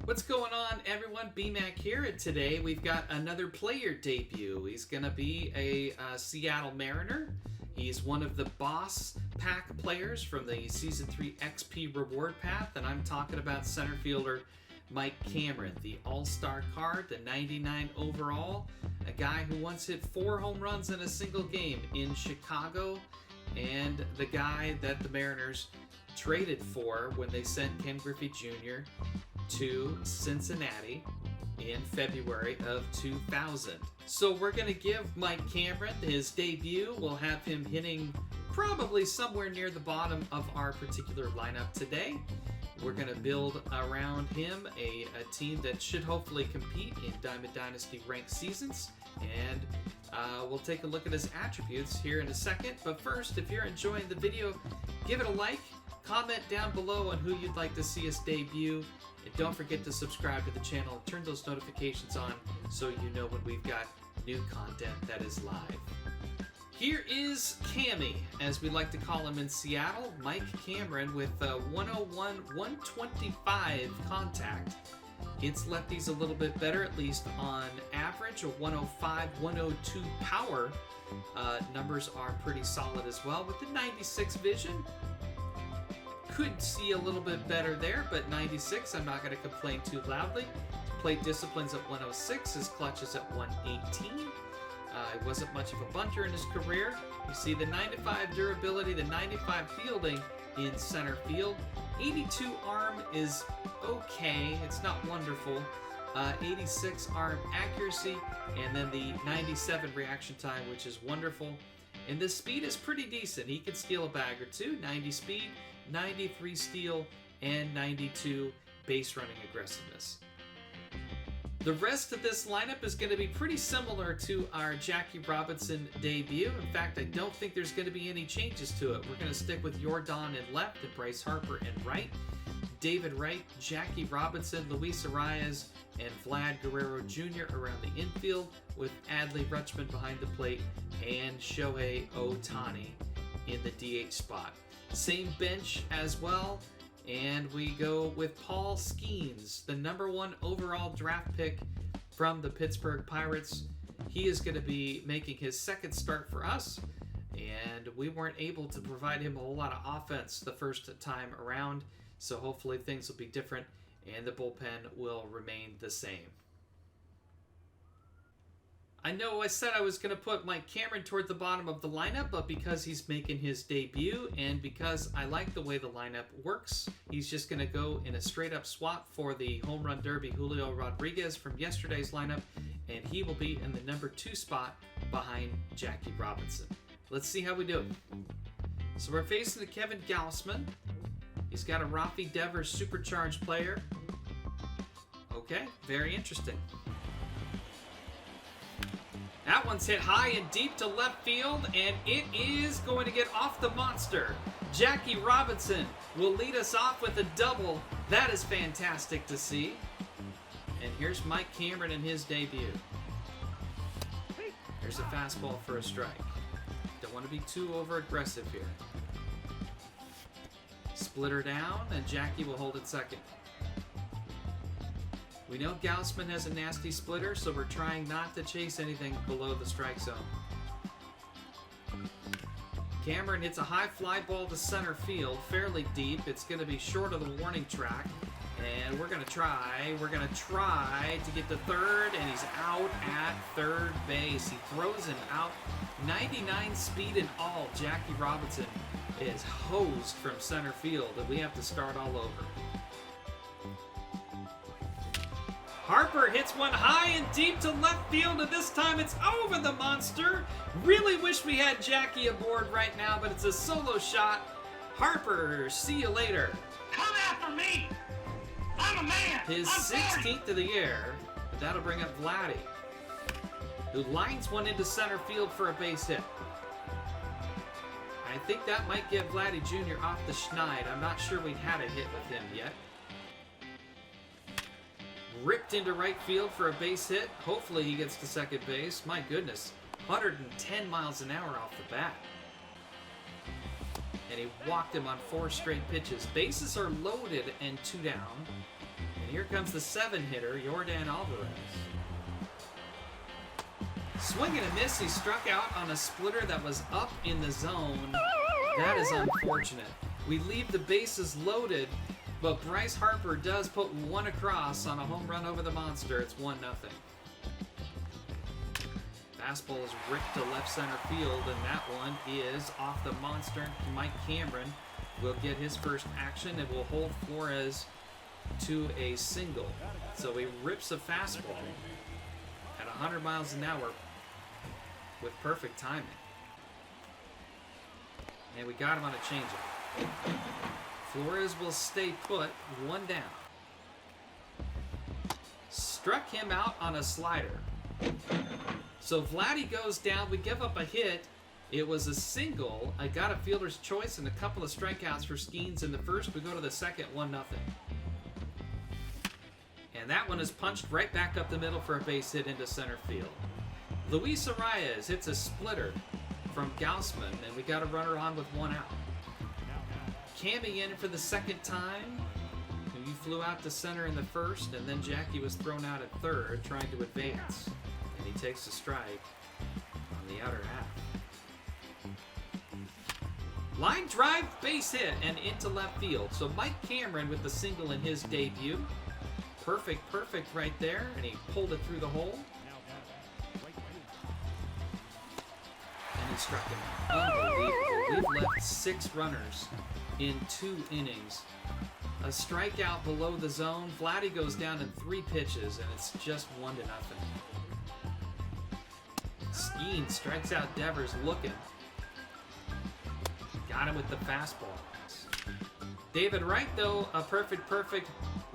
What's going on, everyone? B-Mac here, and today we've got another player debut. He's going to be a Seattle Mariner. He's one of the boss pack players from the Season 3 XP Reward Path, and I'm talking about center fielder Mike Cameron, the all-star card, the 99 overall, a guy who once hit 4 home runs in a single game in Chicago, and the guy that the Mariners traded for when they sent Ken Griffey Jr. to Cincinnati in February of 2000. So we're going to give Mike Cameron his debut. We'll have him hitting probably somewhere near the bottom of our particular lineup today. We're going to build around him a team that should hopefully compete in Diamond Dynasty ranked seasons. And we'll take a look at his attributes here in a second. But first, if you're enjoying the video, give it a like. Comment down below on who you'd like to see us debut. And don't forget to subscribe to the channel and turn those notifications on so you know when we've got new content that is live. Here is Cammy, as we like to call him in Seattle, Mike Cameron with 101, 125 contact. Hits lefties a little bit better, at least on average. A 105, 102 power. Numbers are pretty solid as well. With the 96 vision, could see a little bit better there, but 96, I'm not going to complain too loudly. Plate disciplines at 106, his clutch is at 118. He wasn't much of a bunter in his career. You see the 95 durability, the 95 fielding in center field. 82 arm is okay, it's not wonderful. 86 arm accuracy, and then the 97 reaction time, which is wonderful. And the speed is pretty decent. He can steal a bag or two. 90 speed, 93 steal, and 92 base running aggressiveness. The rest of this lineup is going to be pretty similar to our Jackie Robinson debut. In fact, I don't think there's going to be any changes to it. We're going to stick with Jordan in left and Bryce Harper in right. David Wright, Jackie Robinson, Luis Arias, and Vlad Guerrero Jr. around the infield, with Adley Rutschman behind the plate and Shohei Ohtani in the DH spot. Same bench as well, and we go with Paul Skenes, the #1 overall draft pick from the Pittsburgh Pirates. He is going to be making his second start for us, and we weren't able to provide him a whole lot of offense the first time around, so hopefully things will be different and the bullpen will remain the same. I know I said I was going to put Mike Cameron toward the bottom of the lineup, but because he's making his debut and because I like the way the lineup works, he's just going to go in a straight-up swap for the Home Run Derby Julio Rodriguez from yesterday's lineup, and he will be in the #2 spot behind Jackie Robinson. Let's see how we do it. So we're facing the Kevin Gausman. He's got a Rafi Devers supercharged player. Okay, very interesting. That one's hit high and deep to left field, and it is going to get off the monster. Jackie Robinson will lead us off with a double. That is fantastic to see. And here's Mike Cameron in his debut. There's a fastball for a strike. Don't want to be too over-aggressive here. Splitter down, and Jackie will hold it second. We know Gausman has a nasty splitter, so we're trying not to chase anything below the strike zone. Cameron hits a high fly ball to center field, fairly deep. It's going to be short of the warning track, and we're going to try to get to third, and he's out at third base. He throws him out. 99 speed and all. Jackie Robinson is hosed from center field, and we have to start all over. Harper hits one high and deep to left field, and this time it's over the monster. Really wish we had Jackie aboard right now, but it's a solo shot. Harper, see you later. Come after me! I'm a man! His 16th of the year, but that'll bring up Vladdy, who lines one into center field for a base hit. I think that might get Vladdy Jr. off the schneid. I'm not sure we'd had a hit with him yet. Ripped into right field for a base hit. Hopefully he gets to second base. My goodness, 110 miles an hour off the bat. And he walked him on 4 straight pitches. Bases are loaded and 2 down. And here comes the 7-hitter, Yordan Alvarez. Swing and a miss. He struck out on a splitter that was up in the zone. That is unfortunate. We leave the bases loaded, but Bryce Harper does put one across on a home run over the monster. It's 1-0. Fastball is ripped to left center field, and that one is off the monster. Mike Cameron will get his first action and will hold Flores to a single. So he rips a fastball at 100 miles an hour with perfect timing. And we got him on a changeup. Flores will stay put, 1 down. Struck him out on a slider. So Vladdy goes down. We give up a hit. It was a single. I got a fielder's choice and a couple of strikeouts for Skenes in the first. We go to the second, 1-0. And that one is punched right back up the middle for a base hit into center field. Luis Arias hits a splitter from Gaussman, and we got a runner on with 1 out. Cammy in for the second time. He flew out to center in the first, and then Jackie was thrown out at third, trying to advance. And he takes a strike on the outer half. Line drive, base hit, and into left field. So Mike Cameron with the single in his debut. Perfect right there, and he pulled it through the hole. And he struck him out. Unbelievable. We've left 6 runners in 2 innings. A strikeout below the zone. Vladdy goes down in 3 pitches, and it's just 1-0. Skenes strikes out Devers looking. Got him with the fastball. David Wright, though, a perfect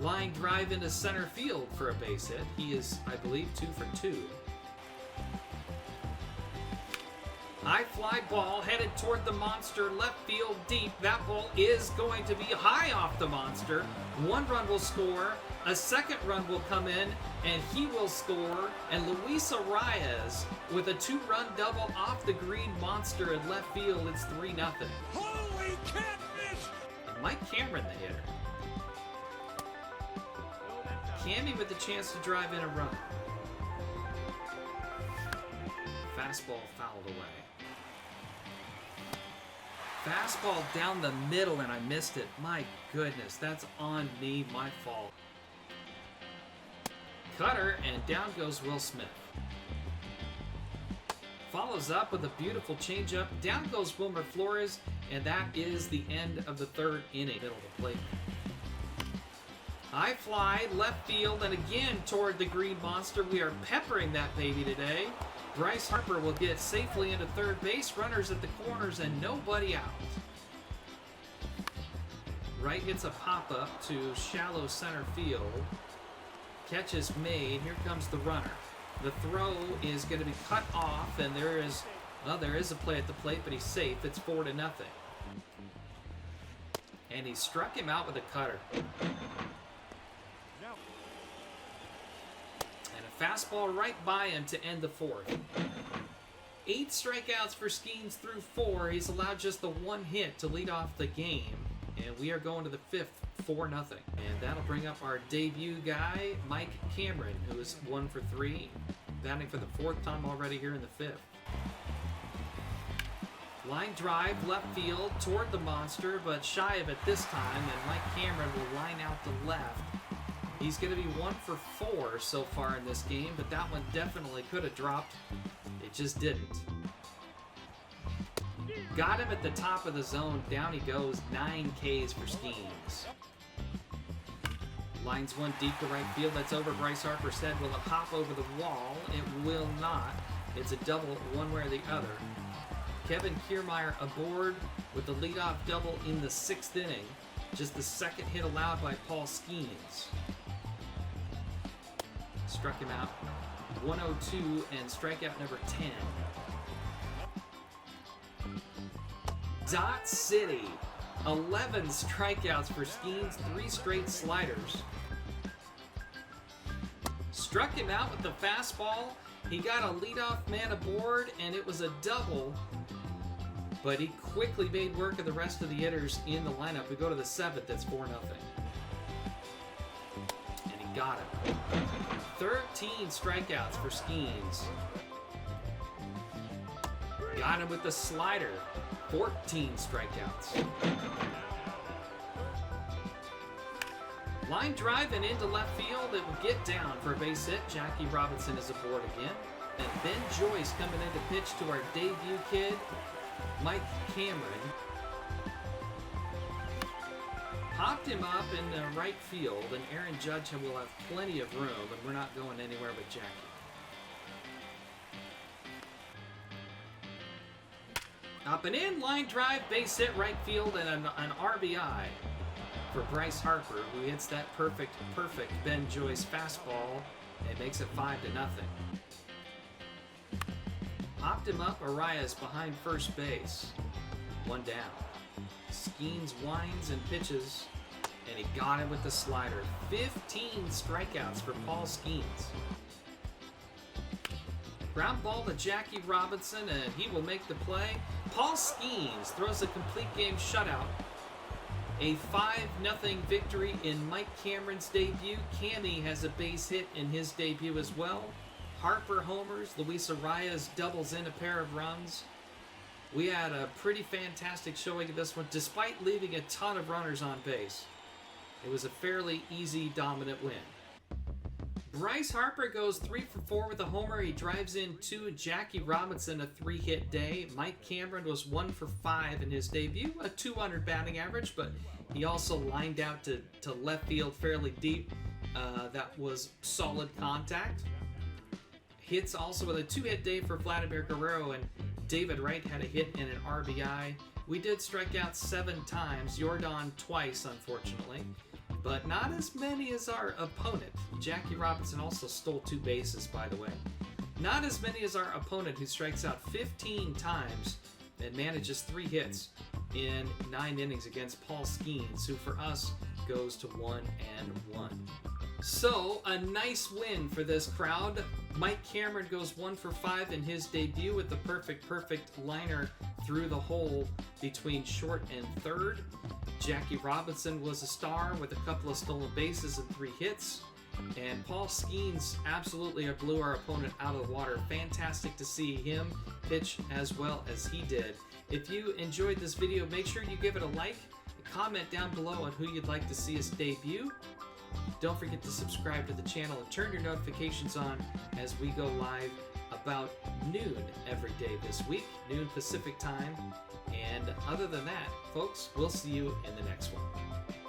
line drive into center field for a base hit. He is, I believe, 2 for 2. High fly ball headed toward the monster, left field deep. That ball is going to be high off the monster. 1 run will score, a second run will come in, and he will score. And Luis Arias with a 2-run double off the green monster in left field. It's 3-0. Holy catfish! And Mike Cameron, the hitter. Cammy with the chance to drive in a run. Fastball fouled away. Fastball down the middle, and I missed it. My goodness, that's on me, my fault. Cutter, and down goes Will Smith. Follows up with a beautiful changeup. Down goes Wilmer Flores, and that is the end of the 3rd inning. Middle of the plate. High fly, left field, and again toward the green monster. We are peppering that baby today. Bryce Harper will get safely into third base. Runners at the corners and nobody out. Wright hits a pop-up to shallow center field. Catch is made. Here comes the runner. The throw is going to be cut off, and there is a play at the plate, but he's safe. It's 4-0. And he struck him out with a cutter. Fastball right by him to end the 4th. 8 strikeouts for Skenes through 4. He's allowed just the 1 hit to lead off the game. And we are going to the 5th, 4-0. And that'll bring up our debut guy, Mike Cameron, who is 1 for 3. Batting for the 4th time already here in the 5th. Line drive, left field, toward the monster, but shy of it this time. And Mike Cameron will line out to left. He's going to be 1 for 4 so far in this game, but that one definitely could have dropped. It just didn't. Got him at the top of the zone. Down he goes. 9 Ks for Skenes. Lines 1 deep to right field. That's over Bryce Harper's head. Will it hop over the wall? It will not. It's a double one way or the other. Kevin Kiermaier aboard with the leadoff double in the 6th inning. Just the 2nd hit allowed by Paul Skenes. Struck him out 102 and strikeout number 10. Dot City, 11 strikeouts for Skenes, 3 straight sliders. Struck him out with the fastball. He got a leadoff man aboard, and it was a double. But he quickly made work of the rest of the hitters in the lineup. We go to the 7th, it's 4-0. got him. 13 strikeouts for Skenes. Got him with the slider. 14 strikeouts. Line drive and into left field. It will get down for a base hit. Jackie Robinson is aboard again. And Ben Joyce coming in to pitch to our debut kid, Mike Cameron. Popped him up in the right field, and Aaron Judge will have plenty of room, and we're not going anywhere but Jackie. Up and in, line drive, base hit, right field, and an RBI for Bryce Harper, who hits that perfect Ben Joyce fastball and makes it 5-0. Popped him up, Arias behind first base. One down. Skenes winds and pitches, and he got him with the slider. 15 strikeouts for Paul Skenes. Ground ball to Jackie Robinson, and he will make the play. Paul Skenes throws a complete game shutout. A 5-0 victory in Mike Cameron's debut. Cammy has a base hit in his debut as well. Harper homers. Luis Arias doubles in a pair of runs. We had a pretty fantastic showing of this one, despite leaving a ton of runners on base. It was a fairly easy, dominant win. Bryce Harper goes 3 for 4 with a homer. He drives in 2. Jackie Robinson, a 3-hit day. Mike Cameron was 1 for 5 in his debut, a 200 batting average, but he also lined out to left field fairly deep. That was solid contact. Hits also with a 2-hit day for Vladimir Guerrero, and David Wright had a hit and an RBI. We did strike out 7 times, Jordan twice, unfortunately, but not as many as our opponent. Jackie Robinson also stole 2 bases, by the way. Not as many as our opponent, who strikes out 15 times and manages 3 hits in 9 innings against Paul Skenes, who for us goes to 1-1. So, a nice win for this crowd. Mike Cameron goes 1 for 5 in his debut with the perfect liner through the hole between short and third. Jackie Robinson was a star with a couple of stolen bases and 3 hits. And Paul Skenes absolutely blew our opponent out of the water. Fantastic to see him pitch as well as he did. If you enjoyed this video, make sure you give it a like, comment down below on who you'd like to see us debut. Don't forget to subscribe to the channel and turn your notifications on as we go live about noon every day this week, noon Pacific time. And other than that, folks, we'll see you in the next one.